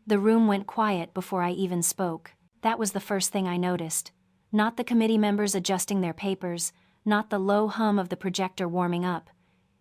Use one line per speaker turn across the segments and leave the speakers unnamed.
The room went quiet before I even spoke. That was the first thing I noticed. Not the committee members adjusting their papers, not the low hum of the projector warming up.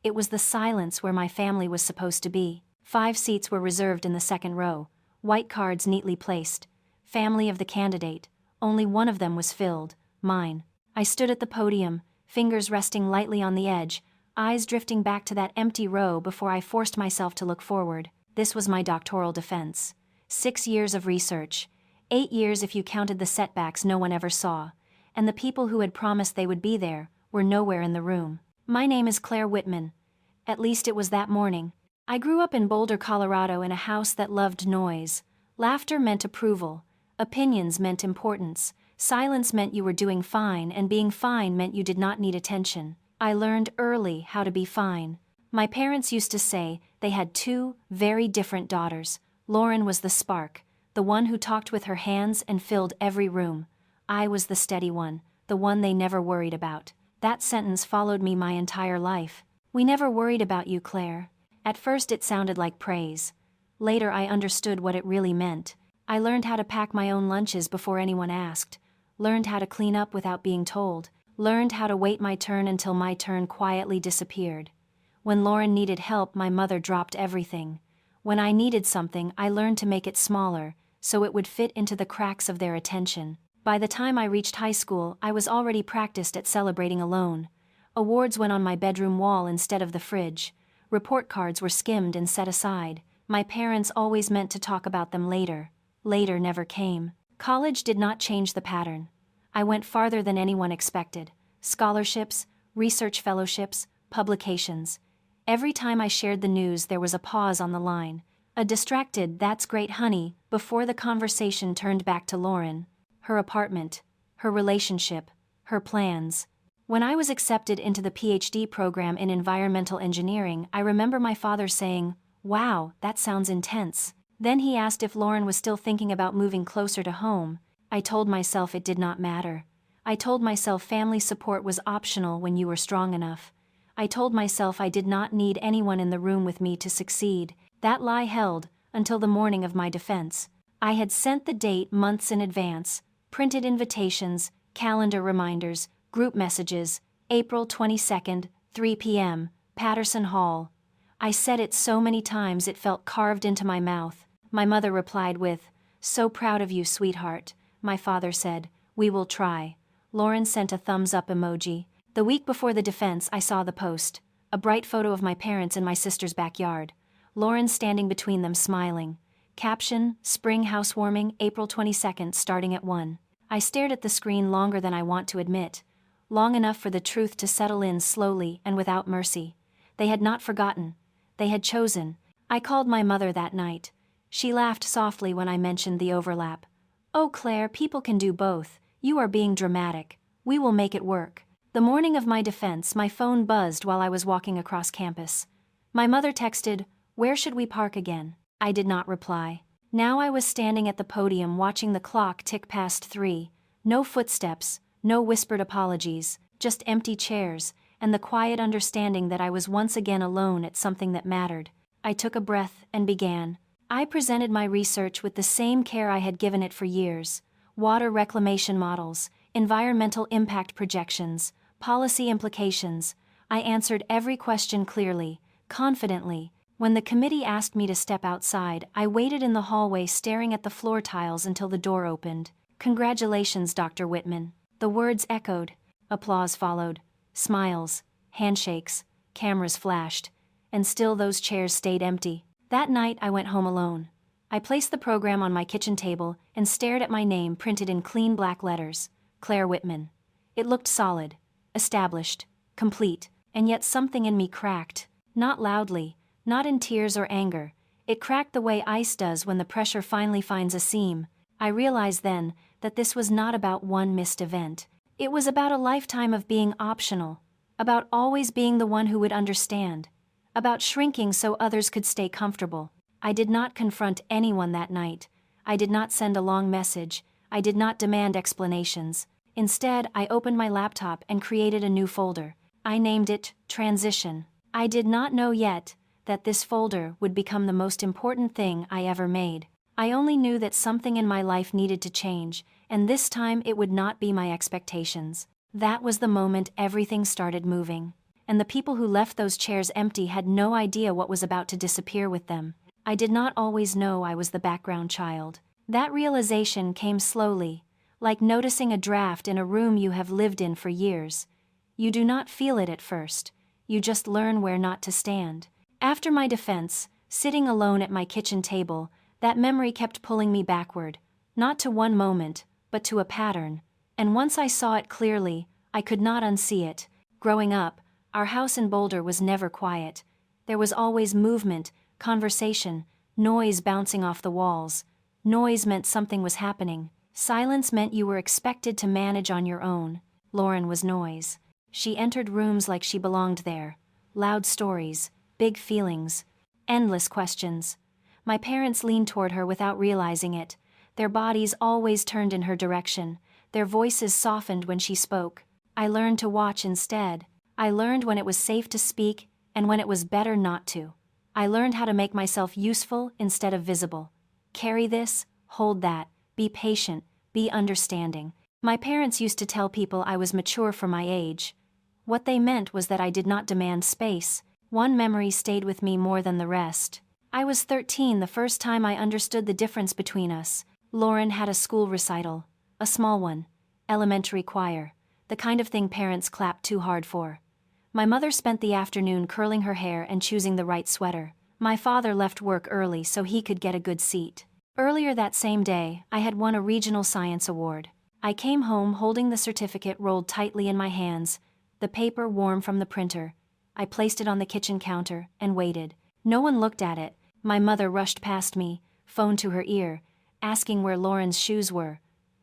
It was the silence where my family was supposed to be. 5 seats were reserved in the second row, white cards neatly placed. Family of the candidate. Only one of them was filled, mine. I stood at the podium, fingers resting lightly on the edge, eyes drifting back to that empty row before I forced myself to look forward. This was my doctoral defense. 6 years of research. 8 years if you counted the setbacks no one ever saw. And the people who had promised they would be there were nowhere in the room. My name is Claire Whitman. At least it was that morning. I grew up in Boulder, Colorado in a house that loved noise. Laughter meant approval. Opinions meant importance. Silence meant you were doing fine, and being fine meant you did not need attention. I learned early how to be fine. My parents used to say they had 2 very different daughters. Lauren was the spark, the one who talked with her hands and filled every room. I was the steady one, the one they never worried about. That sentence followed me my entire life. We never worried about you, Claire. At first it sounded like praise. Later I understood what it really meant. I learned how to pack my own lunches before anyone asked. Learned how to clean up without being told. Learned how to wait my turn until my turn quietly disappeared. When Lauren needed help, my mother dropped everything. When I needed something, I learned to make it smaller, so it would fit into the cracks of their attention. By the time I reached high school, I was already practiced at celebrating alone. Awards went on my bedroom wall instead of the fridge. Report cards were skimmed and set aside. My parents always meant to talk about them later. Later never came. College did not change the pattern. I went farther than anyone expected. Scholarships, research fellowships, publications. Every time I shared the news there was a pause on the line. A distracted "that's great honey" before the conversation turned back to Lauren. Her apartment, her relationship, her plans. When I was accepted into the PhD program in environmental engineering, I remember my father saying, "Wow, that sounds intense." Then he asked if Lauren was still thinking about moving closer to home. I told myself it did not matter. I told myself family support was optional when you were strong enough. I told myself I did not need anyone in the room with me to succeed. That lie held until the morning of my defense. I had sent the date months in advance, printed invitations, calendar reminders, group messages. April 22nd, 3 p.m., Patterson Hall. I said it so many times it felt carved into my mouth. My mother replied with, "So proud of you, sweetheart." My father said, "We will try." Lauren sent a thumbs up emoji. The week before the defense, I saw the post. A bright photo of my parents in my sister's backyard. Lauren standing between them smiling. Caption, "Spring housewarming, April 22nd, starting at 1. I stared at the screen longer than I want to admit. Long enough for the truth to settle in slowly and without mercy. They had not forgotten. They had chosen. I called my mother that night. She laughed softly when I mentioned the overlap. "Oh, Claire, people can do both. You are being dramatic. We will make it work." The morning of my defense, my phone buzzed while I was walking across campus. My mother texted, "Where should we park again?" I did not reply. Now I was standing at the podium watching the clock tick past 3. No footsteps, no whispered apologies, just empty chairs, and the quiet understanding that I was once again alone at something that mattered. I took a breath and began. I presented my research with the same care I had given it for years. Water reclamation models, environmental impact projections, policy implications. I answered every question clearly, confidently. When the committee asked me to step outside, I waited in the hallway staring at the floor tiles until the door opened. "Congratulations, Dr. Whitman." The words echoed. Applause followed. Smiles, handshakes, cameras flashed. And still those chairs stayed empty. That night I went home alone. I placed the program on my kitchen table and stared at my name printed in clean black letters. Claire Whitman. It looked solid, established, complete, and yet something in me cracked. Not loudly, not in tears or anger. It cracked the way ice does when the pressure finally finds a seam. I realized then that this was not about one missed event. It was about a lifetime of being optional, about always being the one who would understand, about shrinking so others could stay comfortable. I did not confront anyone that night. I did not send a long message. I did not demand explanations. Instead, I opened my laptop and created a new folder. I named it Transition. I did not know yet that this folder would become the most important thing I ever made. I only knew that something in my life needed to change, and this time it would not be my expectations. That was the moment everything started moving. And the people who left those chairs empty had no idea what was about to disappear with them. I did not always know I was the background child. That realization came slowly, like noticing a draft in a room you have lived in for years. You do not feel it at first, you just learn where not to stand. After my defense, sitting alone at my kitchen table, that memory kept pulling me backward, not to one moment, but to a pattern. And once I saw it clearly, I could not unsee it. Growing up, our house in Boulder was never quiet. There was always movement, conversation, noise bouncing off the walls. Noise meant something was happening. Silence meant you were expected to manage on your own. Lauren was noise. She entered rooms like she belonged there. Loud stories, big feelings, endless questions. My parents leaned toward her without realizing it. Their bodies always turned in her direction. Their voices softened when she spoke. I learned to watch instead. I learned when it was safe to speak and when it was better not to. I learned how to make myself useful instead of visible. Carry this, hold that, be patient, be understanding. My parents used to tell people I was mature for my age. What they meant was that I did not demand space. One memory stayed with me more than the rest. I was 13 the first time I understood the difference between us. Lauren had a school recital. A small one. Elementary choir. The kind of thing parents clap too hard for. My mother spent the afternoon curling her hair and choosing the right sweater. My father left work early so he could get a good seat. Earlier that same day, I had won a regional science award. I came home holding the certificate rolled tightly in my hands, the paper warm from the printer. I placed it on the kitchen counter and waited. No one looked at it. My mother rushed past me, phone to her ear, asking where Lauren's shoes were.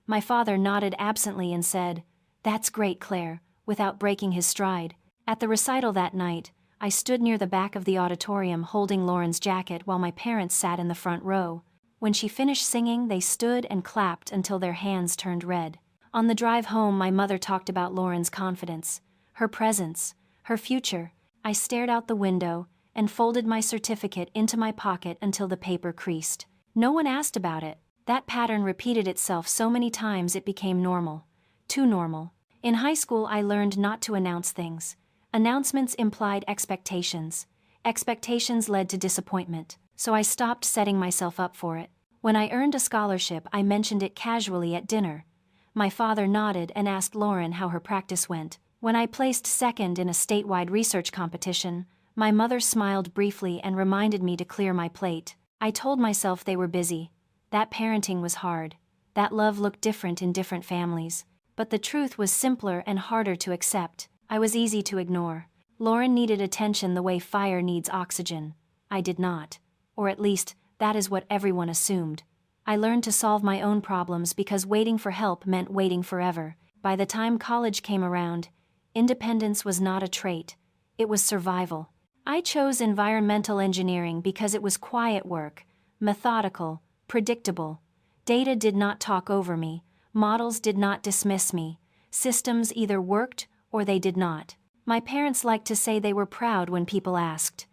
My father nodded absently and said, "That's great, Claire," without breaking his stride. At the recital that night, I stood near the back of the auditorium holding Lauren's jacket while my parents sat in the front row. When she finished singing, they stood and clapped until their hands turned red. On the drive home, my mother talked about Lauren's confidence, her presence, her future. I stared out the window and folded my certificate into my pocket until the paper creased. No one asked about it. That pattern repeated itself so many times it became normal. Too normal. In high school, I learned not to announce things. Announcements implied expectations. Expectations led to disappointment, so I stopped setting myself up for it. When I earned a scholarship, I mentioned it casually at dinner. My father nodded and asked Lauren how her practice went. When I placed second in a statewide research competition, my mother smiled briefly and reminded me to clear my plate. I told myself they were busy. That parenting was hard. That love looked different in different families. But the truth was simpler and harder to accept. I was easy to ignore. Lauren needed attention the way fire needs oxygen. I did not. Or at least, that is what everyone assumed. I learned to solve my own problems because waiting for help meant waiting forever. By the time college came around, independence was not a trait. It was survival. I chose environmental engineering because it was quiet work, methodical, predictable. Data did not talk over me. Models did not dismiss me. Systems either worked or they did not. My parents liked to say they were proud when people asked.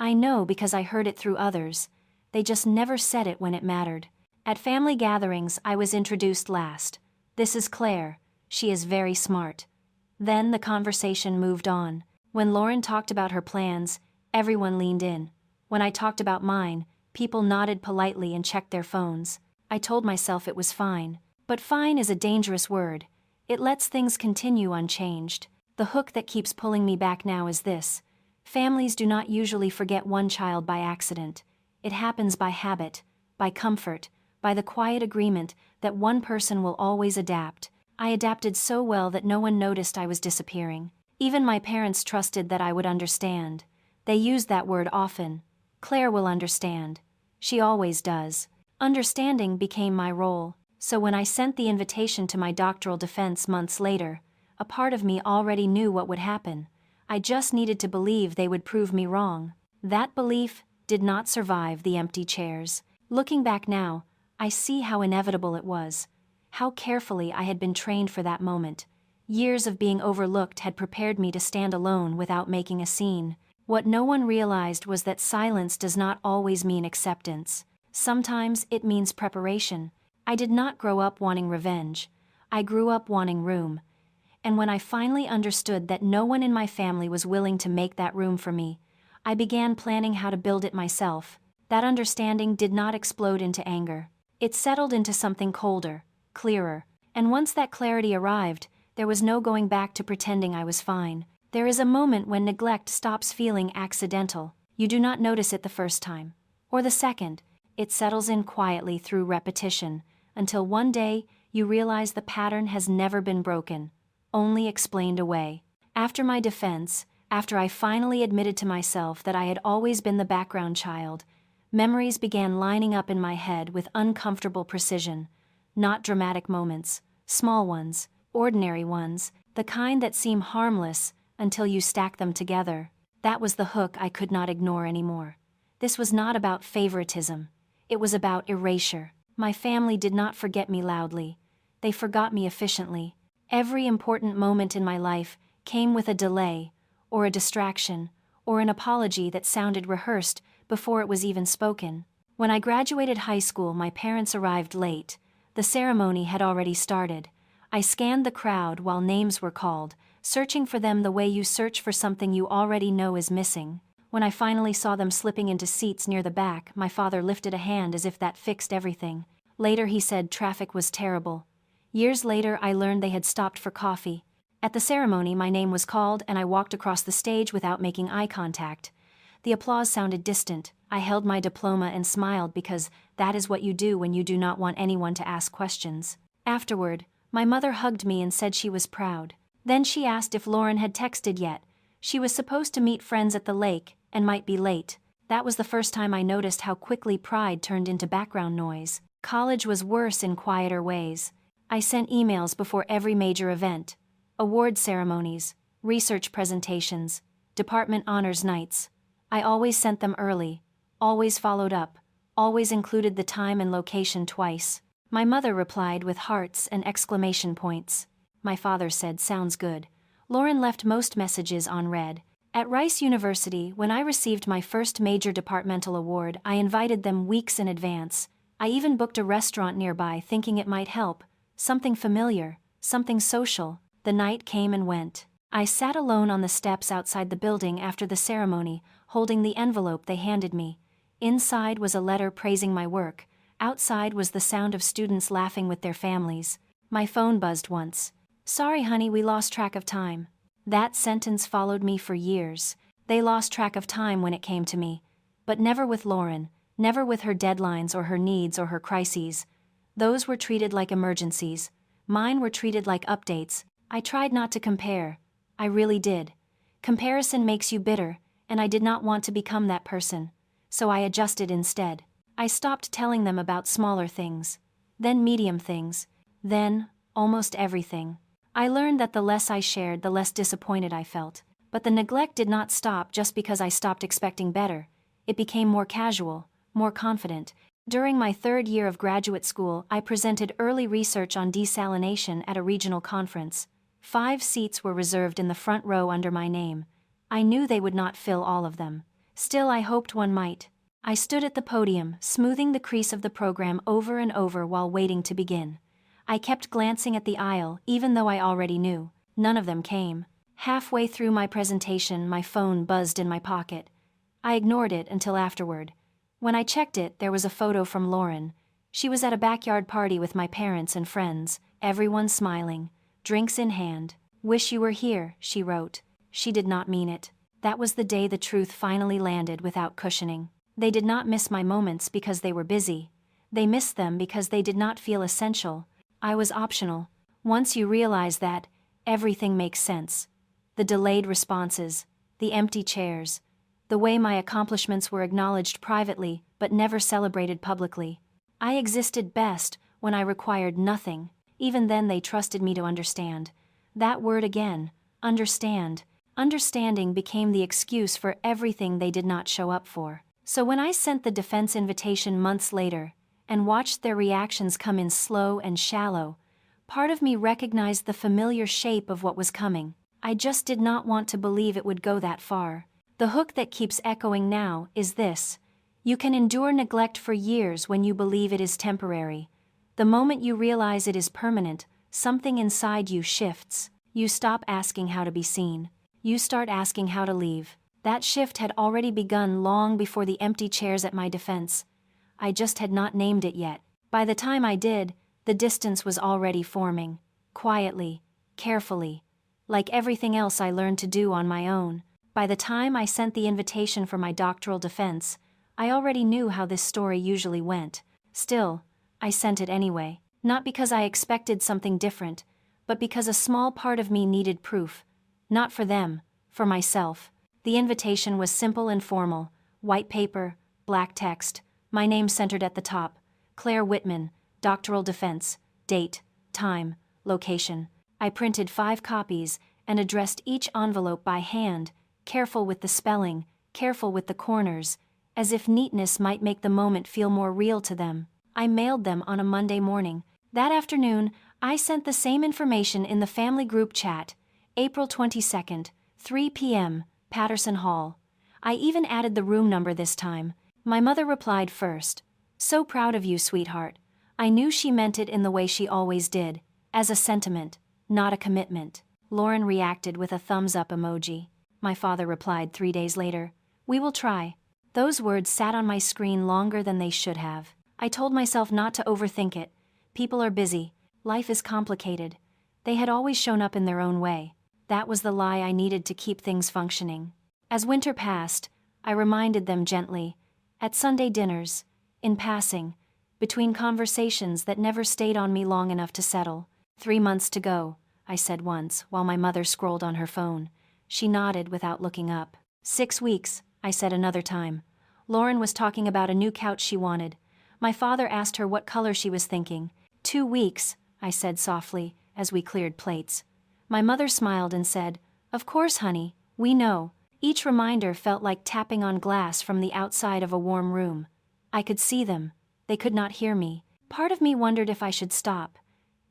I know because I heard it through others. They just never said it when it mattered. At family gatherings, I was introduced last. "This is Claire. She is very smart." Then the conversation moved on. When Lauren talked about her plans, everyone leaned in. When I talked about mine, people nodded politely and checked their phones. I told myself it was fine. But fine is a dangerous word. It lets things continue unchanged. The hook that keeps pulling me back now is this. Families do not usually forget one child by accident. It happens by habit, by comfort, by the quiet agreement that one person will always adapt. I adapted so well that no one noticed I was disappearing. Even my parents trusted that I would understand. They used that word often. Claire will understand. She always does. Understanding became my role. So when I sent the invitation to my doctoral defense months later, a part of me already knew what would happen. I just needed to believe they would prove me wrong. That belief did not survive the empty chairs. Looking back now, I see how inevitable it was. How carefully I had been trained for that moment. Years of being overlooked had prepared me to stand alone without making a scene. What no one realized was that silence does not always mean acceptance. Sometimes it means preparation. I did not grow up wanting revenge. I grew up wanting room. And when I finally understood that no one in my family was willing to make that room for me, I began planning how to build it myself. That understanding did not explode into anger. It settled into something colder, clearer. And once that clarity arrived, there was no going back to pretending I was fine. There is a moment when neglect stops feeling accidental. You do not notice it the first time. Or the second. It settles in quietly through repetition, until one day you realize the pattern has never been broken, only explained away. After my defense, after I finally admitted to myself that I had always been the background child, memories began lining up in my head with uncomfortable precision. Not dramatic moments, small ones, ordinary ones, the kind that seem harmless until you stack them together. That was the hook I could not ignore anymore. This was not about favoritism. It was about erasure. My family did not forget me loudly. They forgot me efficiently. Every important moment in my life came with a delay, or a distraction, or an apology that sounded rehearsed before it was even spoken. When I graduated high school, my parents arrived late. The ceremony had already started. I scanned the crowd while names were called, searching for them the way you search for something you already know is missing. When I finally saw them slipping into seats near the back, my father lifted a hand as if that fixed everything. Later he said traffic was terrible. Years later I learned they had stopped for coffee. At the ceremony my name was called and I walked across the stage without making eye contact. The applause sounded distant. I held my diploma and smiled because that is what you do when you do not want anyone to ask questions. Afterward, my mother hugged me and said she was proud. Then she asked if Lauren had texted yet. She was supposed to meet friends at the lake and might be late. That was the first time I noticed how quickly pride turned into background noise. College was worse in quieter ways. I sent emails before every major event. Award ceremonies, research presentations, department honors nights. I always sent them early, always followed up, always included the time and location twice. My mother replied with hearts and exclamation points. My father said, "Sounds good." Lauren left most messages unread. At Rice University, when I received my first major departmental award, I invited them weeks in advance. I even booked a restaurant nearby thinking it might help. Something familiar, something social. The night came and went. I sat alone on the steps outside the building after the ceremony, holding the envelope they handed me. Inside was a letter praising my work. Outside was the sound of students laughing with their families. My phone buzzed once. "Sorry, honey, we lost track of time." That sentence followed me for years. They lost track of time when it came to me. But never with Lauren, never with her deadlines or her needs or her crises. Those were treated like emergencies. Mine were treated like updates. I tried not to compare. I really did. Comparison makes you bitter, and I did not want to become that person. So I adjusted instead. I stopped telling them about smaller things, then medium things, then almost everything. I learned that the less I shared, the less disappointed I felt. But the neglect did not stop just because I stopped expecting better. It became more casual, more confident. During my third year of graduate school, I presented early research on desalination at a regional conference. 5 seats were reserved in the front row under my name. I knew they would not fill all of them. Still, I hoped one might. I stood at the podium, smoothing the crease of the program over and over while waiting to begin. I kept glancing at the aisle, even though I already knew. None of them came. Halfway through my presentation, my phone buzzed in my pocket. I ignored it until afterward. When I checked it, there was a photo from Lauren. She was at a backyard party with my parents and friends, everyone smiling, drinks in hand. "Wish you were here," she wrote. She did not mean it. That was the day the truth finally landed without cushioning. They did not miss my moments because they were busy. They missed them because they did not feel essential. I was optional. Once you realize that, everything makes sense. The delayed responses, the empty chairs, the way my accomplishments were acknowledged privately but never celebrated publicly. I existed best when I required nothing. Even then they trusted me to understand. That word again, understand. Understanding became the excuse for everything they did not show up for. So when I sent the defense invitation months later, and watched their reactions come in slow and shallow, part of me recognized the familiar shape of what was coming. I just did not want to believe it would go that far. The hook that keeps echoing now is this: You can endure neglect for years when you believe it is temporary. The moment you realize it is permanent, something inside you shifts. You stop asking how to be seen. You start asking how to leave. That shift had already begun long before the empty chairs at my defense. I just had not named it yet. By the time I did, the distance was already forming. Quietly, carefully. Like everything else I learned to do on my own. By the time I sent the invitation for my doctoral defense, I already knew how this story usually went. Still, I sent it anyway. Not because I expected something different, but because a small part of me needed proof. Not for them, for myself. The invitation was simple and formal. White paper, black text, my name centered at the top. Claire Whitman, doctoral defense, date, time, location. I printed 5 copies and addressed each envelope by hand, careful with the spelling, careful with the corners, as if neatness might make the moment feel more real to them. I mailed them on a Monday morning. That afternoon, I sent the same information in the family group chat. April 22nd, 3 p.m., Patterson Hall. I even added the room number this time. My mother replied first. "So proud of you, sweetheart." I knew she meant it in the way she always did, as a sentiment, not a commitment. Lauren reacted with a thumbs-up emoji. My father replied 3 days later, "We will try." Those words sat on my screen longer than they should have. I told myself not to overthink it. People are busy. Life is complicated. They had always shown up in their own way. That was the lie I needed to keep things functioning. As winter passed, I reminded them gently, at Sunday dinners, in passing, between conversations that never stayed on me long enough to settle. 3 months to go, I said once, while my mother scrolled on her phone. She nodded without looking up. 6 weeks, I said another time. Lauren was talking about a new couch she wanted. My father asked her what color she was thinking. 2 weeks, I said softly, as we cleared plates. My mother smiled and said, "Of course, honey, we know." Each reminder felt like tapping on glass from the outside of a warm room. I could see them. They could not hear me. Part of me wondered if I should stop,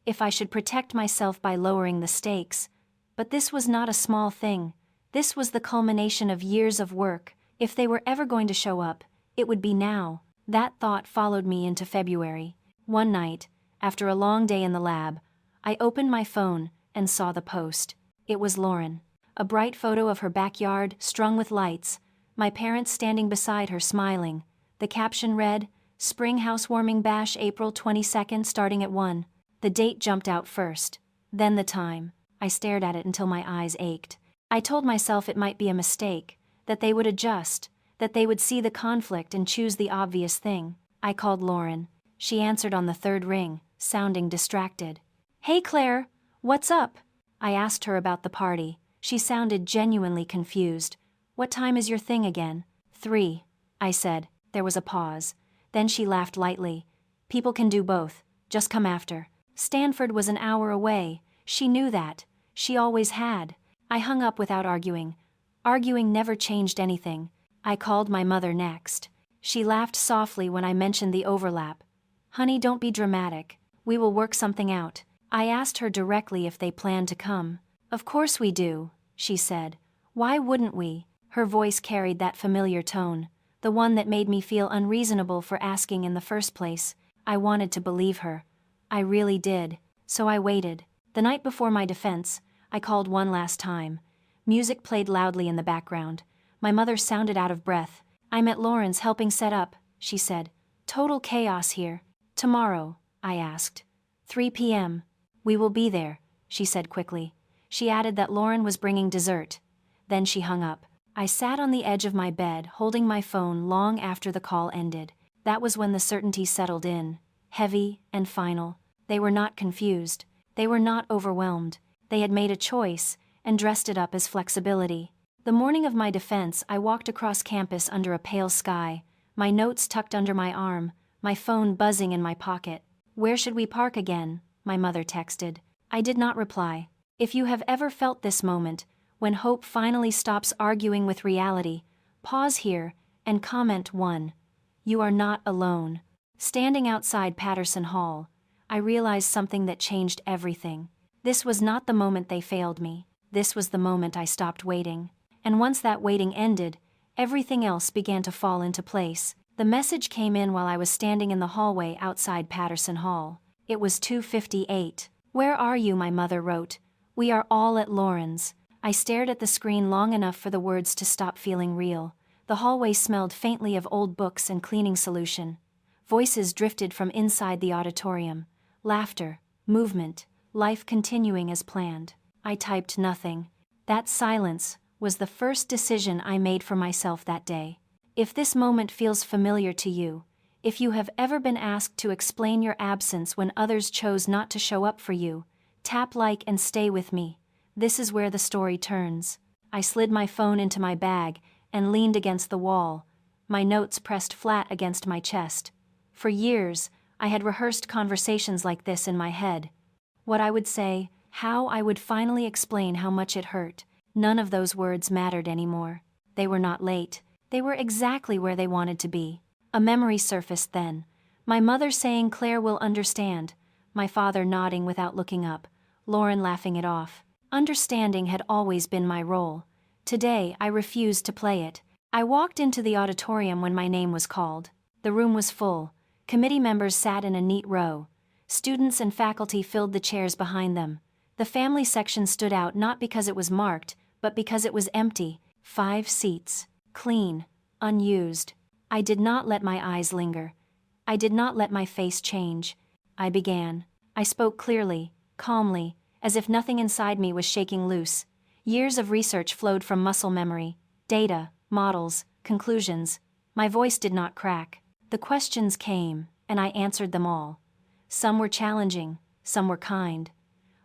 if I should protect myself by lowering the stakes. But this was not a small thing. This was the culmination of years of work. If they were ever going to show up, it would be now. That thought followed me into February. One night, after a long day in the lab, I opened my phone and saw the post. It was Lauren. A bright photo of her backyard, strung with lights, my parents standing beside her smiling. The caption read, "Spring Housewarming Bash April 22nd starting at 1. The date jumped out first. Then the time. I stared at it until my eyes ached. I told myself it might be a mistake, that they would adjust, that they would see the conflict and choose the obvious thing. I called Lauren. She answered on the 3rd ring, sounding distracted. "Hey Claire, what's up?" I asked her about the party. She sounded genuinely confused. "What time is your thing again?" 3, I said. There was a pause. Then she laughed lightly. "People can do both. Just come after." Stanford was an hour away. She knew that. She always had. I hung up without arguing. Arguing never changed anything. I called my mother next. She laughed softly when I mentioned the overlap. "Honey, don't be dramatic. We will work something out." I asked her directly if they planned to come. "Of course we do," she said. "Why wouldn't we?" Her voice carried that familiar tone, the one that made me feel unreasonable for asking in the first place. I wanted to believe her. I really did. So I waited. The night before my defense, I called one last time. Music played loudly in the background. My mother sounded out of breath. "I'm at Lauren's helping set up," she said. "Total chaos here." "Tomorrow?" I asked. 3 p.m. "We will be there," she said quickly. She added that Lauren was bringing dessert. Then she hung up. I sat on the edge of my bed, holding my phone long after the call ended. That was when the certainty settled in, heavy and final. They were not confused. They were not overwhelmed. They had made a choice and dressed it up as flexibility. The morning of my defense, I walked across campus under a pale sky, my notes tucked under my arm, my phone buzzing in my pocket. "Where should we park again?" my mother texted. I did not reply. If you have ever felt this moment, when hope finally stops arguing with reality, pause here and comment 1. You are not alone. Standing outside Patterson Hall, I realized something that changed everything. This was not the moment they failed me. This was the moment I stopped waiting. And once that waiting ended, everything else began to fall into place. The message came in while I was standing in the hallway outside Patterson Hall. It was 2:58. "Where are you?" my mother wrote. "We are all at Lauren's." I stared at the screen long enough for the words to stop feeling real. The hallway smelled faintly of old books and cleaning solution. Voices drifted from inside the auditorium. Laughter, movement, life continuing as planned. I typed nothing. That silence was the first decision I made for myself that day. If this moment feels familiar to you, if you have ever been asked to explain your absence when others chose not to show up for you, tap like and stay with me. This is where the story turns. I slid my phone into my bag and leaned against the wall, my notes pressed flat against my chest. For years, I had rehearsed conversations like this in my head. What I would say, how I would finally explain how much it hurt. None of those words mattered anymore. They were not late. They were exactly where they wanted to be. A memory surfaced then. My mother saying Claire will understand. My father nodding without looking up. Lauren laughing it off. Understanding had always been my role. Today, I refused to play it. I walked into the auditorium when my name was called. The room was full. Committee members sat in a neat row. Students and faculty filled the chairs behind them. The family section stood out not because it was marked, but because it was empty. 5 seats. Clean. Unused. I did not let my eyes linger. I did not let my face change. I began. I spoke clearly, calmly, as if nothing inside me was shaking loose. Years of research flowed from muscle memory, data, models, conclusions. My voice did not crack. The questions came, and I answered them all. Some were challenging, some were kind.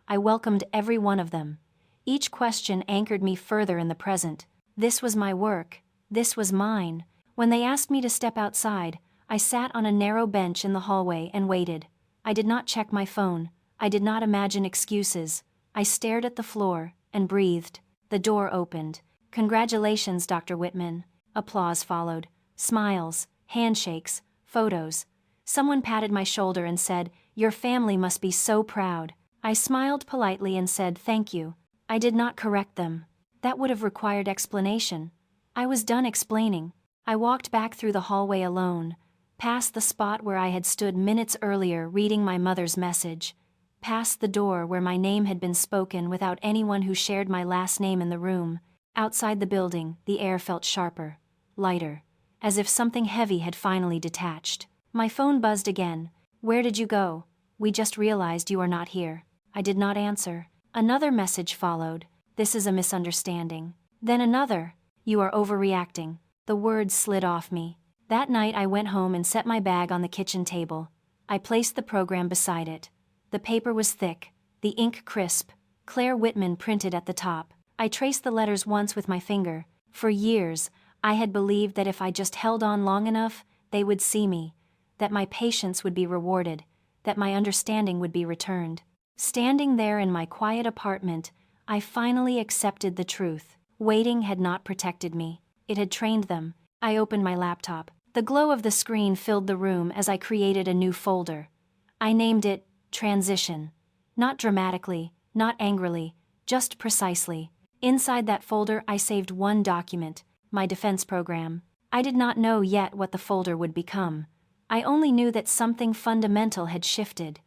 I welcomed every one of them. Each question anchored me further in the present. This was my work. This was mine. When they asked me to step outside, I sat on a narrow bench in the hallway and waited. I did not check my phone. I did not imagine excuses. I stared at the floor and breathed. The door opened. "Congratulations, Dr. Whitman." Applause followed. Smiles, handshakes, photos. Someone patted my shoulder and said, "Your family must be so proud." I smiled politely and said thank you. I did not correct them. That would have required explanation. I was done explaining. I walked back through the hallway alone, past the spot where I had stood minutes earlier reading my mother's message, past the door where my name had been spoken without anyone who shared my last name in the room. Outside the building, the air felt sharper, lighter, as if something heavy had finally detached. My phone buzzed again. "Where did you go? We just realized you are not here." I did not answer. Another message followed. "This is a misunderstanding." Then another. "You are overreacting." The words slid off me. That night I went home and set my bag on the kitchen table. I placed the program beside it. The paper was thick, the ink crisp, Claire Whitman printed at the top. I traced the letters once with my finger. For years, I had believed that if I just held on long enough, they would see me, that my patience would be rewarded, that my understanding would be returned. Standing there in my quiet apartment, I finally accepted the truth. Waiting had not protected me. It had trained them. I opened my laptop. The glow of the screen filled the room as I created a new folder. I named it Transition. Not dramatically, not angrily, just precisely. Inside that folder I saved one document, my defense program. I did not know yet what the folder would become. I only knew that something fundamental had shifted.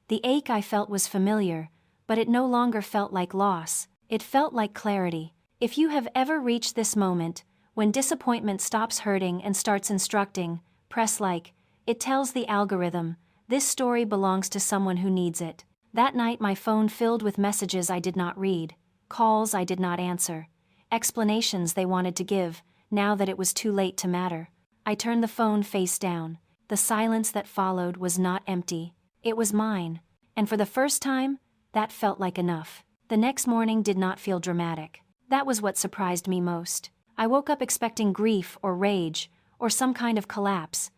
The ache I felt was familiar, but it no longer felt like loss. It felt like clarity. If you have ever reached this moment, when disappointment stops hurting and starts instructing, press like. It tells the algorithm, this story belongs to someone who needs it. That night my phone filled with messages I did not read, calls I did not answer, explanations they wanted to give, now that it was too late to matter. I turned the phone face down. The silence that followed was not empty. It was mine. And for the first time, that felt like enough. The next morning did not feel dramatic. That was what surprised me most. I woke up expecting grief or rage, or some kind of collapse.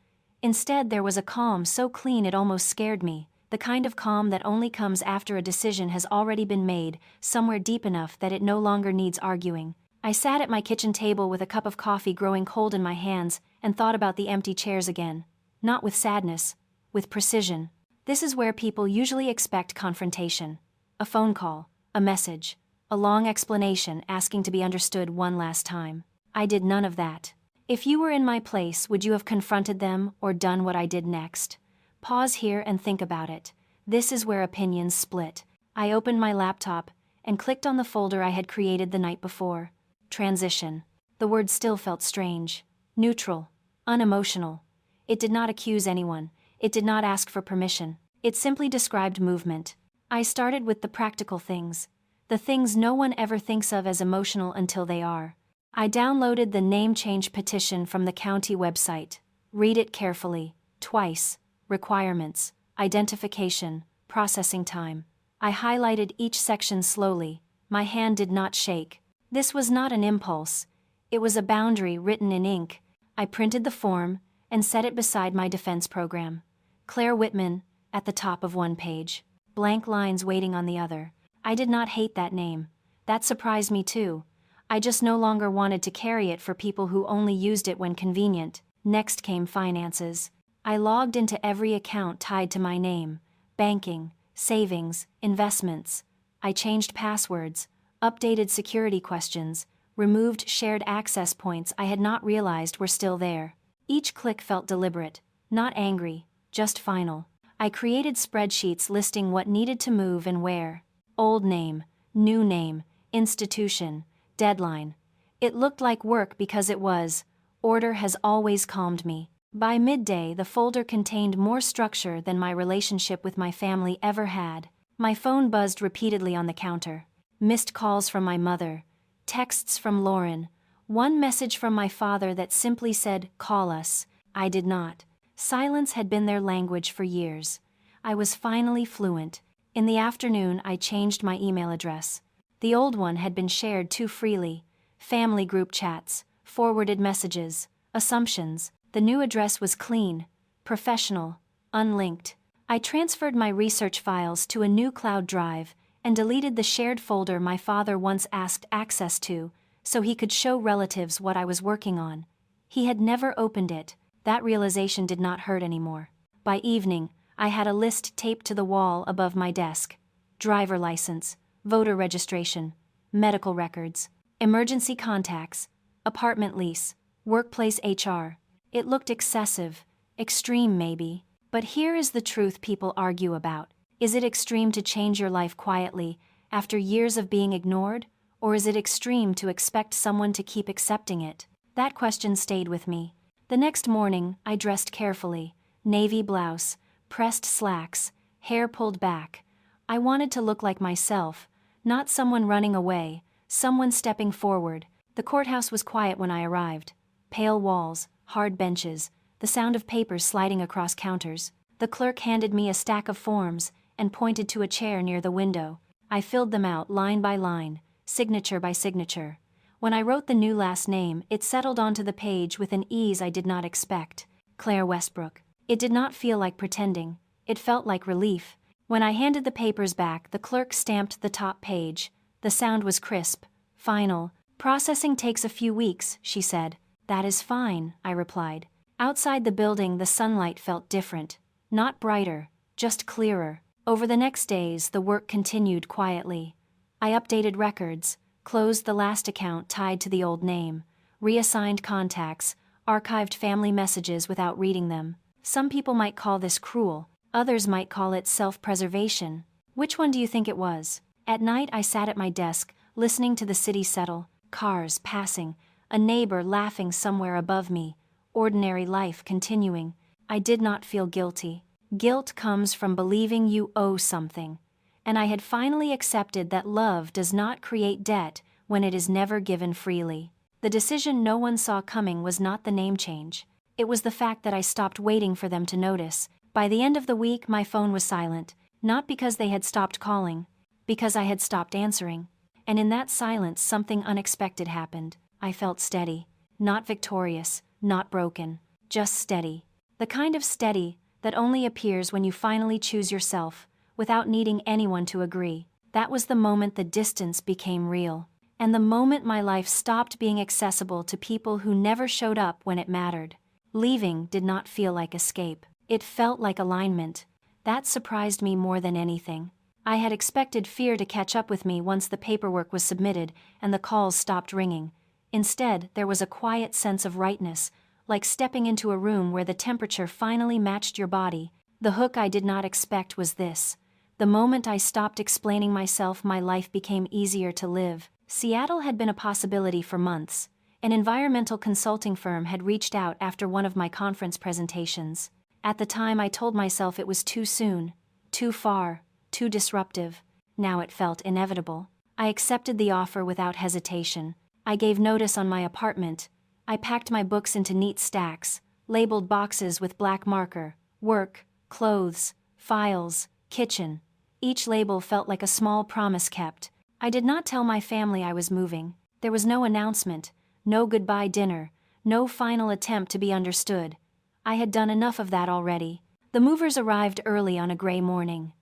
Instead, there was a calm so clean it almost scared me, the kind of calm that only comes after a decision has already been made, somewhere deep enough that it no longer needs arguing. I sat at my kitchen table with a cup of coffee growing cold in my hands and thought about the empty chairs again. Not with sadness, with precision. This is where people usually expect confrontation. A phone call, a message, a long explanation asking to be understood one last time. I did none of that. If you were in my place, would you have confronted them or done what I did next? Pause here and think about it. This is where opinions split. I opened my laptop and clicked on the folder I had created the night before. Transition. The word still felt strange. Neutral. Unemotional. It did not accuse anyone. It did not ask for permission. It simply described movement. I started with the practical things. The things no one ever thinks of as emotional until they are. I downloaded the name change petition from the county website. Read it carefully. Twice. Requirements. Identification. Processing time. I highlighted each section slowly. My hand did not shake. This was not an impulse. It was a boundary written in ink. I printed the form and set it beside my defense program. Claire Whitman, at the top of one page. Blank lines waiting on the other. I did not hate that name. That surprised me too. I just no longer wanted to carry it for people who only used it when convenient. Next came finances. I logged into every account tied to my name. Banking, savings, investments. I changed passwords, updated security questions, removed shared access points I had not realized were still there. Each click felt deliberate, not angry, just final. I created spreadsheets listing what needed to move and where. Old name, new name, institution, deadline. It looked like work because it was. Order has always calmed me. By midday, the folder contained more structure than my relationship with my family ever had. My phone buzzed repeatedly on the counter. Missed calls from my mother. Texts from Lauren. One message from my father that simply said, "Call us." I did not. Silence had been their language for years. I was finally fluent. In the afternoon, I changed my email address. The old one had been shared too freely. Family group chats, forwarded messages, assumptions. The new address was clean, professional, unlinked. I transferred my research files to a new cloud drive and deleted the shared folder my father once asked access to, so he could show relatives what I was working on. He had never opened it. That realization did not hurt anymore. By evening, I had a list taped to the wall above my desk. Driver license, voter registration, medical records, emergency contacts, apartment lease, workplace HR. It looked excessive, extreme maybe, but here is the truth people argue about. Is it extreme to change your life quietly, after years of being ignored, or is it extreme to expect someone to keep accepting it? That question stayed with me. The next morning, I dressed carefully. Navy blouse, pressed slacks, hair pulled back. I wanted to look like myself, not someone running away, someone stepping forward. The courthouse was quiet when I arrived. Pale walls, hard benches, the sound of papers sliding across counters. The clerk handed me a stack of forms and pointed to a chair near the window. I filled them out line by line, signature by signature. When I wrote the new last name, it settled onto the page with an ease I did not expect. Claire Westbrook. It did not feel like pretending. It felt like relief. When I handed the papers back, the clerk stamped the top page. The sound was crisp, final. "Processing takes a few weeks," she said. "That is fine," I replied. Outside the building, the sunlight felt different. Not brighter, just clearer. Over the next days, the work continued quietly. I updated records, closed the last account tied to the old name, reassigned contacts, archived family messages without reading them. Some people might call this cruel. Others might call it self-preservation. Which one do you think it was? At night, I sat at my desk, listening to the city settle, cars passing, a neighbor laughing somewhere above me, ordinary life continuing. I did not feel guilty. Guilt comes from believing you owe something. And I had finally accepted that love does not create debt when it is never given freely. The decision no one saw coming was not the name change. It was the fact that I stopped waiting for them to notice. By the end of the week, my phone was silent, not because they had stopped calling, because I had stopped answering. And in that silence, something unexpected happened. I felt steady, not victorious, not broken, just steady. The kind of steady that only appears when you finally choose yourself, without needing anyone to agree. That was the moment the distance became real, and the moment my life stopped being accessible to people who never showed up when it mattered. Leaving did not feel like escape. It felt like alignment. That surprised me more than anything. I had expected fear to catch up with me once the paperwork was submitted and the calls stopped ringing. Instead, there was a quiet sense of rightness, like stepping into a room where the temperature finally matched your body. The hook I did not expect was this. The moment I stopped explaining myself, my life became easier to live. Seattle had been a possibility for months. An environmental consulting firm had reached out after one of my conference presentations. At the time, I told myself it was too soon, too far, too disruptive. Now it felt inevitable. I accepted the offer without hesitation. I gave notice on my apartment. I packed my books into neat stacks, labeled boxes with black marker: work, clothes, files, kitchen. Each label felt like a small promise kept. I did not tell my family I was moving. There was no announcement, no goodbye dinner, no final attempt to be understood. I had done enough of that already. The movers arrived early on a gray morning.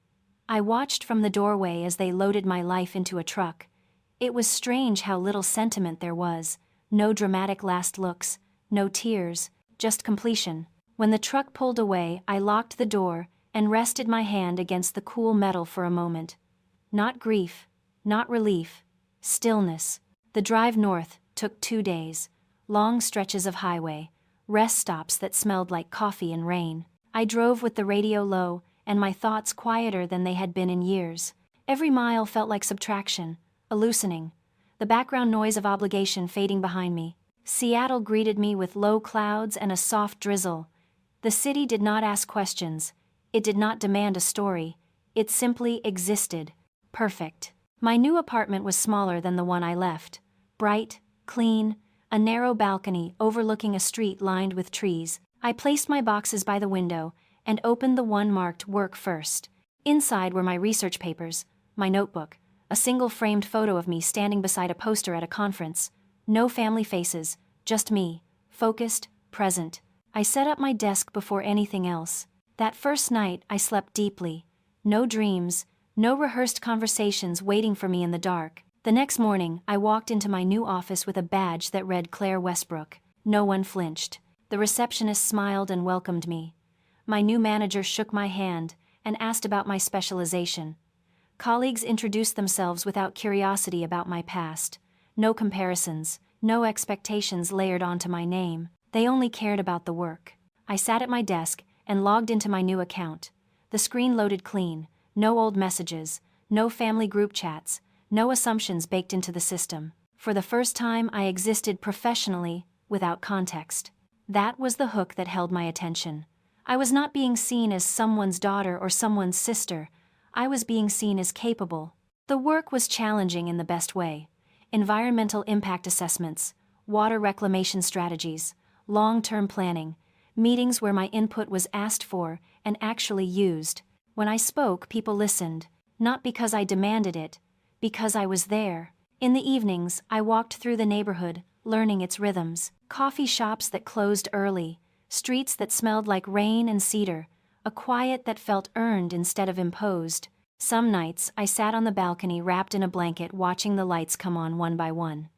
I watched from the doorway as they loaded my life into a truck. It was strange how little sentiment there was. No dramatic last looks, no tears, just completion. When the truck pulled away, I locked the door and rested my hand against the cool metal for a moment. Not grief, not relief, stillness. The drive north took 2 days, long stretches of highway, rest stops that smelled like coffee and rain. I drove with the radio low and my thoughts quieter than they had been in years. Every mile felt like subtraction, a loosening, the background noise of obligation fading behind me. Seattle greeted me with low clouds and a soft drizzle. The city did not ask questions. It did not demand a story. It simply existed. Perfect. My new apartment was smaller than the one I left. Bright, clean, a narrow balcony overlooking a street lined with trees. I placed my boxes by the window and opened the one marked work first. Inside were my research papers, my notebook, a single framed photo of me standing beside a poster at a conference. No family faces, just me, focused, present. I set up my desk before anything else. That first night, I slept deeply. No dreams, no rehearsed conversations waiting for me in the dark. The next morning, I walked into my new office with a badge that read Claire Westbrook. No one flinched. The receptionist smiled and welcomed me. My new manager shook my hand and asked about my specialization. Colleagues introduced themselves without curiosity about my past. No comparisons, no expectations layered onto my name. They only cared about the work. I sat at my desk and logged into my new account. The screen loaded clean, no old messages, no family group chats, no assumptions baked into the system. For the first time, I existed professionally, without context. That was the hook that held my attention. I was not being seen as someone's daughter or someone's sister. I was being seen as capable. The work was challenging in the best way. Environmental impact assessments, water reclamation strategies, long-term planning, meetings where my input was asked for and actually used. When I spoke, people listened, not because I demanded it, because I was there. In the evenings, I walked through the neighborhood, learning its rhythms. Coffee shops that closed early, streets that smelled like rain and cedar, a quiet that felt earned instead of imposed. Some nights, I sat on the balcony wrapped in a blanket watching the lights come on one by one.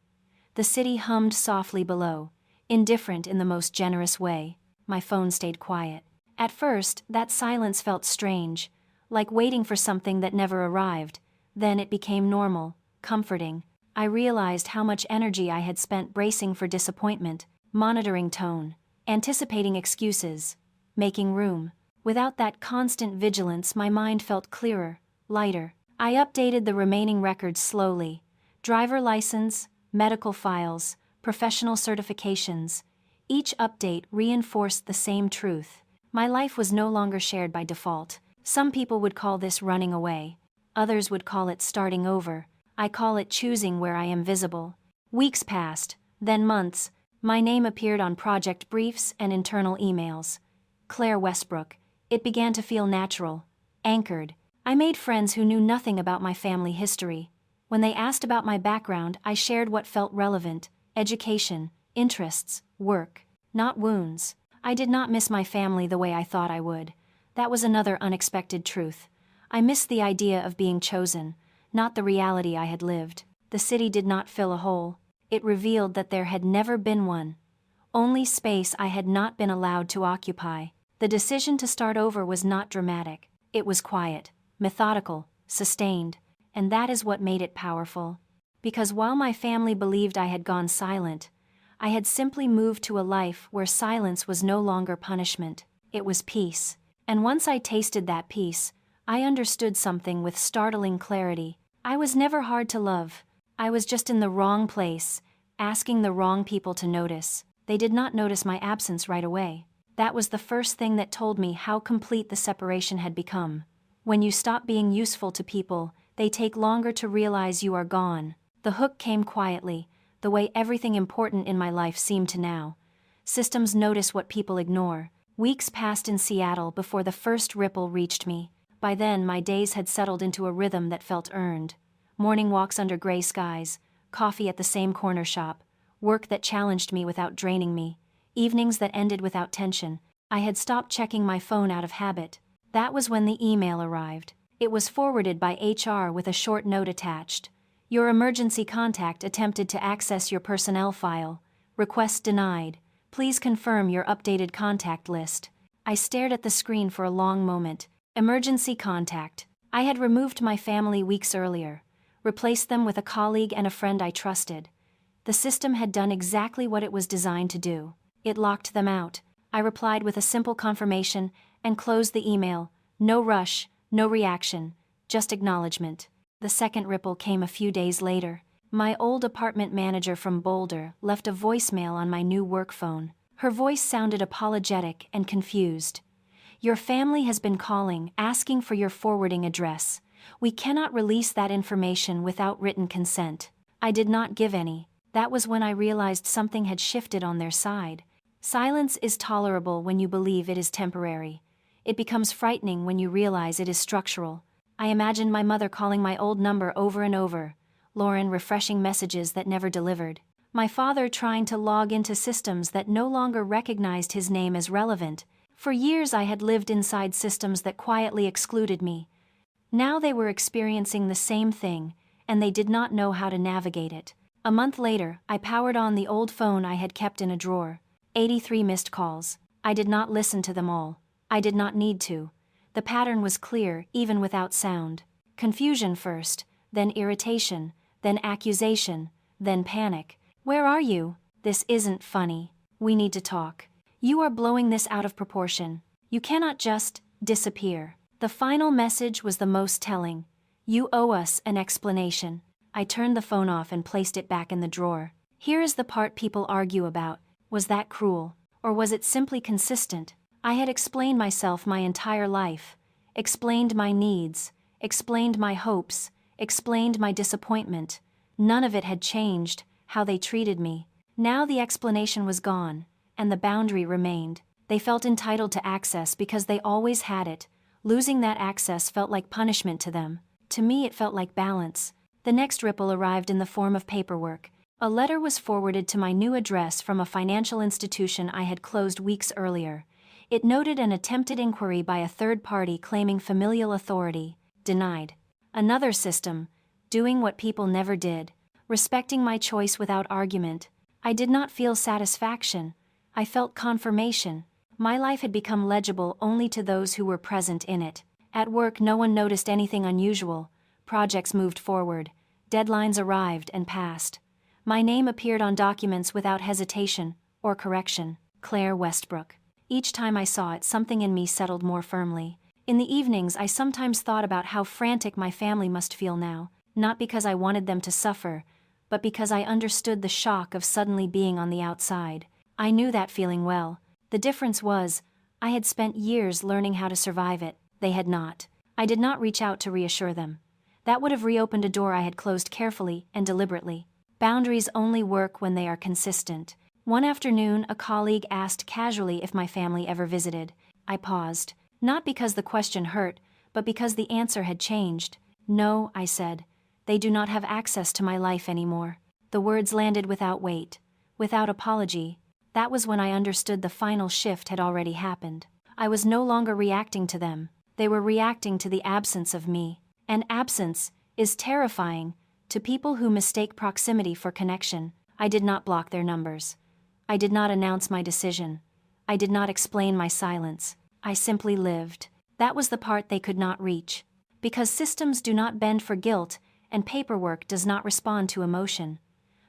The city hummed softly below, indifferent in the most generous way. My phone stayed quiet. At first, that silence felt strange, like waiting for something that never arrived. Then it became normal, comforting. I realized how much energy I had spent bracing for disappointment, monitoring tone, anticipating excuses, making room. Without that constant vigilance, my mind felt clearer, lighter. I updated the remaining records slowly. Driver license, medical files, professional certifications. Each update reinforced the same truth. My life was no longer shared by default. Some people would call this running away. Others would call it starting over. I call it choosing where I am visible. Weeks passed, then months. My name appeared on project briefs and internal emails. Claire Westbrook. It began to feel natural, anchored. I made friends who knew nothing about my family history. When they asked about my background, I shared what felt relevant: education, interests, work, not wounds. I did not miss my family the way I thought I would. That was another unexpected truth. I missed the idea of being chosen, not the reality I had lived. The city did not fill a hole. It revealed that there had never been one. Only space I had not been allowed to occupy. The decision to start over was not dramatic. It was quiet, methodical, sustained, and that is what made it powerful. Because while my family believed I had gone silent, I had simply moved to a life where silence was no longer punishment, it was peace. And once I tasted that peace, I understood something with startling clarity. I was never hard to love. I was just in the wrong place, asking the wrong people to notice. They did not notice my absence right away. That was the first thing that told me how complete the separation had become. When you stop being useful to people, they take longer to realize you are gone. The hook came quietly, the way everything important in my life seemed to now. Systems notice what people ignore. Weeks passed in Seattle before the first ripple reached me. By then, my days had settled into a rhythm that felt earned. Morning walks under gray skies, coffee at the same corner shop, work that challenged me without draining me, evenings that ended without tension. I had stopped checking my phone out of habit. That was when the email arrived. It was forwarded by HR with a short note attached. Your emergency contact attempted to access your personnel file. Request denied. Please confirm your updated contact list. I stared at the screen for a long moment. Emergency contact. I had removed my family weeks earlier, replaced them with a colleague and a friend I trusted. The system had done exactly what it was designed to do. It locked them out. I replied with a simple confirmation and closed the email. No rush, no reaction, just acknowledgement. The second ripple came a few days later. My old apartment manager from Boulder left a voicemail on my new work phone. Her voice sounded apologetic and confused. Your family has been calling, asking for your forwarding address. We cannot release that information without written consent. I did not give any. That was when I realized something had shifted on their side. Silence is tolerable when you believe it is temporary. It becomes frightening when you realize it is structural. I imagined my mother calling my old number over and over. Lauren refreshing messages that never delivered. My father trying to log into systems that no longer recognized his name as relevant. For years I had lived inside systems that quietly excluded me. Now they were experiencing the same thing, and they did not know how to navigate it. A month later, I powered on the old phone I had kept in a drawer. 83 missed calls. I did not listen to them all. I did not need to. The pattern was clear, even without sound. Confusion first, then irritation, then accusation, then panic. Where are you? This isn't funny. We need to talk. You are blowing this out of proportion. You cannot just disappear. The final message was the most telling. You owe us an explanation. I turned the phone off and placed it back in the drawer. Here is the part people argue about. Was that cruel? Or was it simply consistent? I had explained myself my entire life. Explained my needs. Explained my hopes. Explained my disappointment. None of it had changed, how they treated me. Now the explanation was gone, and the boundary remained. They felt entitled to access because they always had it. Losing that access felt like punishment to them. To me it felt like balance. The next ripple arrived in the form of paperwork. A letter was forwarded to my new address from a financial institution I had closed weeks earlier. It noted an attempted inquiry by a third party claiming familial authority. Denied. Another system, doing what people never did, respecting my choice without argument. I did not feel satisfaction. I felt confirmation. My life had become legible only to those who were present in it. At work, no one noticed anything unusual. Projects moved forward. Deadlines arrived and passed. My name appeared on documents without hesitation or correction. Claire Westbrook. Each time I saw it, something in me settled more firmly. In the evenings, I sometimes thought about how frantic my family must feel now, not because I wanted them to suffer, but because I understood the shock of suddenly being on the outside. I knew that feeling well. The difference was, I had spent years learning how to survive it. They had not. I did not reach out to reassure them. That would have reopened a door I had closed carefully and deliberately. Boundaries only work when they are consistent. One afternoon, a colleague asked casually if my family ever visited. I paused, not because the question hurt, but because the answer had changed. No, I said. They do not have access to my life anymore. The words landed without weight, without apology. That was when I understood the final shift had already happened. I was no longer reacting to them. They were reacting to the absence of me. And absence is terrifying to people who mistake proximity for connection. I did not block their numbers. I did not announce my decision. I did not explain my silence. I simply lived. That was the part they could not reach. Because systems do not bend for guilt, and paperwork does not respond to emotion.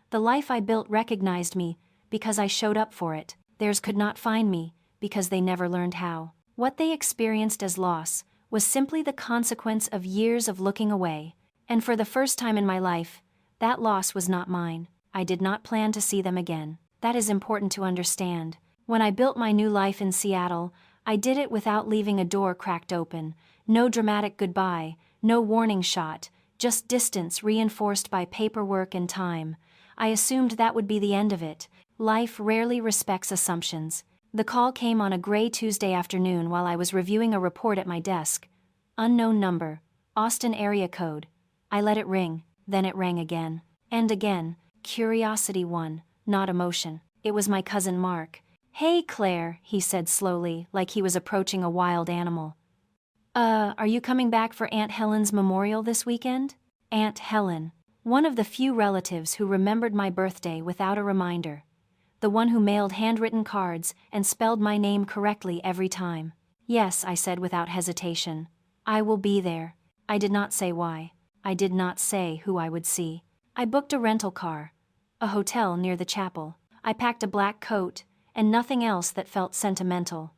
The life I built recognized me because I showed up for it. Theirs could not find me because they never learned how. What they experienced as loss was simply the consequence of years of looking away, and for the first time in my life, that loss was not mine. I did not plan to see them again. That is important to understand. When I built my new life in Seattle, I did it without leaving a door cracked open. No dramatic goodbye, no warning shot, just distance reinforced by paperwork and time. I assumed that would be the end of it. Life rarely respects assumptions. The call came on a gray Tuesday afternoon while I was reviewing a report at my desk. Unknown number, Austin area code. I let it ring, then it rang again. And again. Curiosity won, not emotion. It was my cousin Mark. "Hey Claire," he said slowly, like he was approaching a wild animal. Are you coming back for Aunt Helen's memorial this weekend?" Aunt Helen. One of the few relatives who remembered my birthday without a reminder. The one who mailed handwritten cards and spelled my name correctly every time. "Yes," I said without hesitation. "I will be there." I did not say why. I did not say who I would see. I booked a rental car, a hotel near the chapel. I packed a black coat, and nothing else that felt sentimental.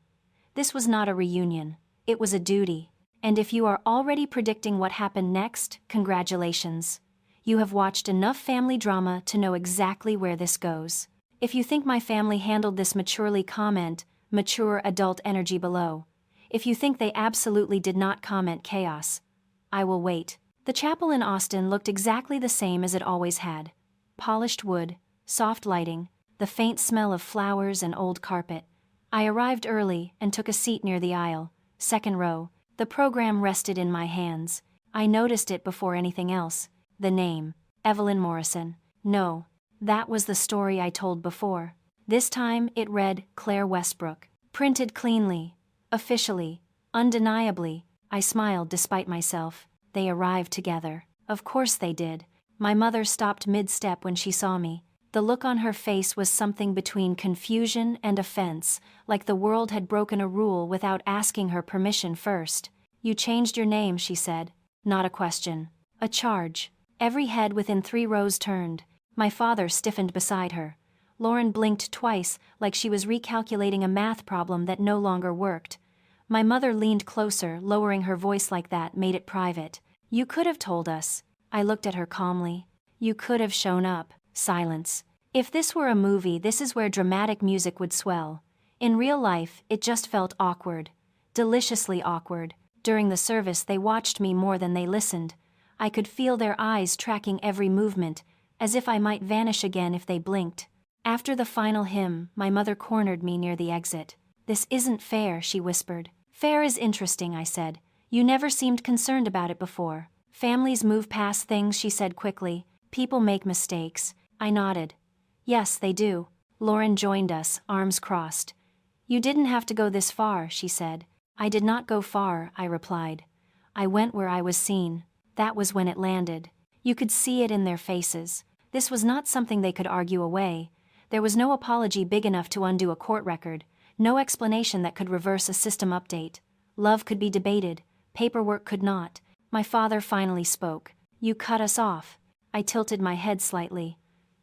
This was not a reunion. It was a duty. And if you are already predicting what happened next, congratulations. You have watched enough family drama to know exactly where this goes. If you think my family handled this maturely, comment mature adult energy below. If you think they absolutely did not, comment chaos. I will wait. The chapel in Austin looked exactly the same as it always had. Polished wood, soft lighting, the faint smell of flowers and old carpet. I arrived early and took a seat near the aisle, second row. The program rested in my hands. I noticed it before anything else. The name, Evelyn Morrison. No, that was the story I told before. This time it read Claire Westbrook. Printed cleanly, officially, undeniably. I smiled despite myself. They arrived together. Of course they did. My mother stopped mid-step when she saw me. The look on her face was something between confusion and offense, like the world had broken a rule without asking her permission first. "You changed your name," she said. Not a question. A charge. Every head within 3 rows turned. My father stiffened beside her. Lauren blinked twice, like she was recalculating a math problem that no longer worked. My mother leaned closer, lowering her voice like that made it private. "You could have told us." I looked at her calmly. "You could have shown up." Silence. If this were a movie, this is where dramatic music would swell. In real life, it just felt awkward. Deliciously awkward. During the service, they watched me more than they listened. I could feel their eyes tracking every movement, as if I might vanish again if they blinked. After the final hymn, my mother cornered me near the exit. "This isn't fair," she whispered. "Fair is interesting," I said. "You never seemed concerned about it before." "Families move past things," she said quickly. "People make mistakes." I nodded. "Yes, they do." Lauren joined us, arms crossed. "You didn't have to go this far," she said. "I did not go far," I replied. "I went where I was seen." That was when it landed. You could see it in their faces. This was not something they could argue away. There was no apology big enough to undo a court record, no explanation that could reverse a system update. Love could be debated, paperwork could not. My father finally spoke. "You cut us off." I tilted my head slightly.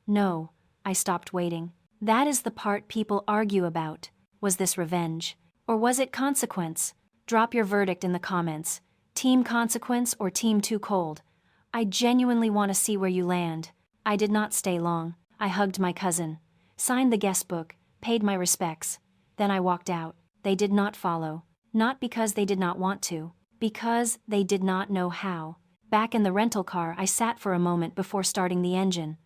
"No." I stopped waiting. That is the part people argue about. Was this revenge? Or was it consequence? Drop your verdict in the comments. Team consequence or team too cold? I genuinely want to see where you land. I did not stay long. I hugged my cousin, signed the guest book, paid my respects. Then I walked out. They did not follow. Not because they did not want to. Because they did not know how. Back in the rental car, I sat for a moment before starting the engine.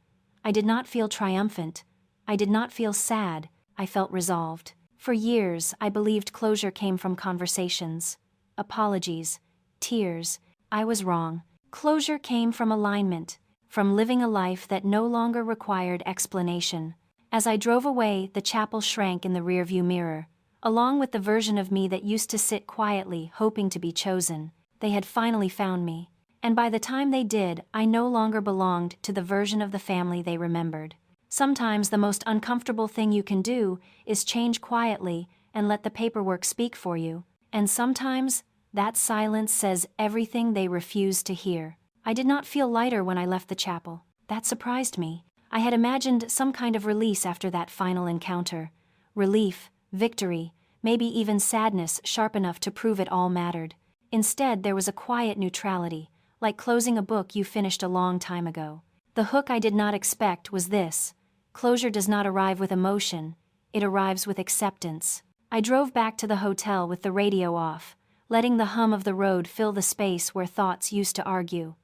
I did not feel triumphant. I did not feel sad. I felt resolved. For years, I believed closure came from conversations, apologies, tears. I was wrong. Closure came from alignment, from living a life that no longer required explanation. As I drove away, the chapel shrank in the rearview mirror. Along with the version of me that used to sit quietly, hoping to be chosen, they had finally found me. And by the time they did, I no longer belonged to the version of the family they remembered. Sometimes the most uncomfortable thing you can do is change quietly and let the paperwork speak for you. And sometimes, that silence says everything they refuse to hear. I did not feel lighter when I left the chapel. That surprised me. I had imagined some kind of release after that final encounter. Relief, victory, maybe even sadness sharp enough to prove it all mattered. Instead, there was a quiet neutrality, like closing a book you finished a long time ago. The hook I did not expect was this: closure does not arrive with emotion, it arrives with acceptance. I drove back to the hotel with the radio off, letting the hum of the road fill the space where thoughts used to argue.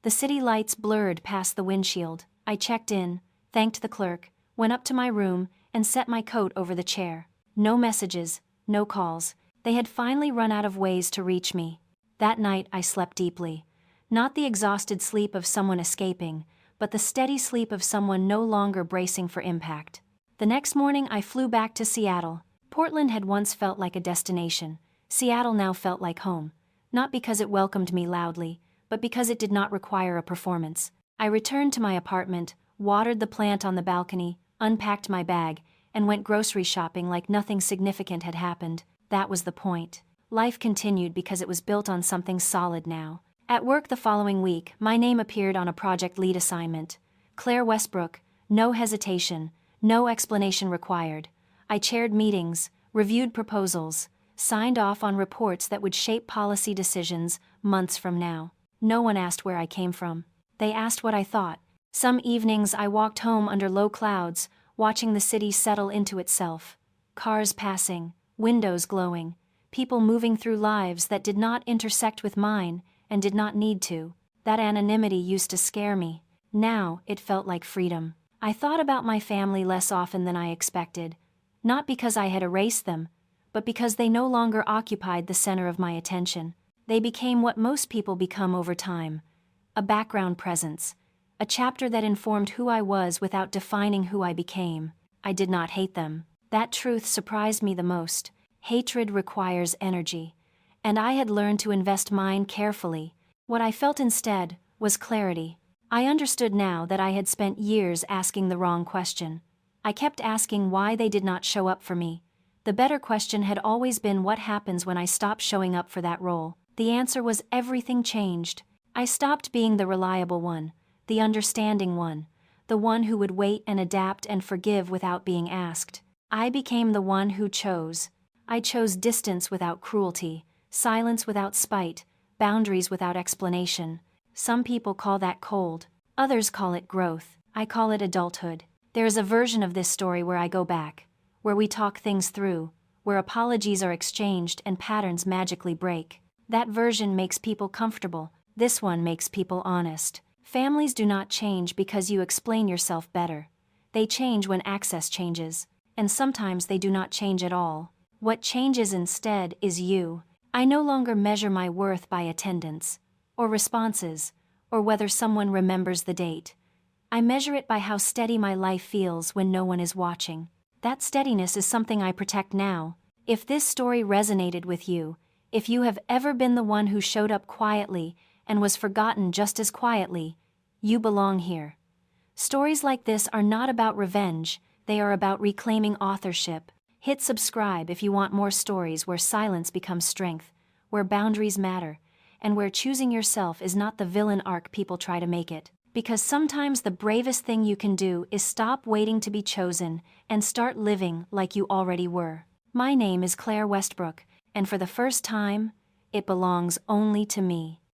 The city lights blurred past the windshield. I checked in, thanked the clerk, went up to my room, and set my coat over the chair. No messages, no calls. They had finally run out of ways to reach me. That night I slept deeply. Not the exhausted sleep of someone escaping, but the steady sleep of someone no longer bracing for impact. The next morning I flew back to Seattle. Portland had once felt like a destination. Seattle now felt like home. Not because it welcomed me loudly, but because it did not require a performance. I returned to my apartment, watered the plant on the balcony, unpacked my bag, and went grocery shopping like nothing significant had happened. That was the point. Life continued because it was built on something solid now. At work the following week, my name appeared on a project lead assignment. Claire Westbrook, no hesitation, no explanation required. I chaired meetings, reviewed proposals, signed off on reports that would shape policy decisions months from now. No one asked where I came from. They asked what I thought. Some evenings I walked home under low clouds, watching the city settle into itself. Cars passing, windows glowing, people moving through lives that did not intersect with mine and did not need to. That anonymity used to scare me. Now it felt like freedom. I thought about my family less often than I expected, not because I had erased them, but because they no longer occupied the center of my attention. They became what most people become over time: a background presence, a chapter that informed who I was without defining who I became. I did not hate them. That truth surprised me the most. Hatred requires energy, and I had learned to invest mine carefully. What I felt instead was clarity. I understood now that I had spent years asking the wrong question. I kept asking why they did not show up for me. The better question had always been what happens when I stop showing up for that role. The answer was everything changed. I stopped being the reliable one, the understanding one, the one who would wait and adapt and forgive without being asked. I became the one who chose. I chose distance without cruelty, silence without spite, boundaries without explanation. Some people call that cold. Others call it growth. I call it adulthood. There is a version of this story where I go back, where we talk things through, where apologies are exchanged and patterns magically break. That version makes people comfortable. This one makes people honest. Families do not change because you explain yourself better. They change when access changes, and sometimes they do not change at all. What changes instead is you. I no longer measure my worth by attendance, or responses, or whether someone remembers the date. I measure it by how steady my life feels when no one is watching. That steadiness is something I protect now. If this story resonated with you, if you have ever been the one who showed up quietly and was forgotten just as quietly, you belong here. Stories like this are not about revenge, they are about reclaiming authorship. Hit subscribe if you want more stories where silence becomes strength, where boundaries matter, and where choosing yourself is not the villain arc people try to make it. Because sometimes the bravest thing you can do is stop waiting to be chosen and start living like you already were. My name is Claire Westbrook, and for the first time, it belongs only to me.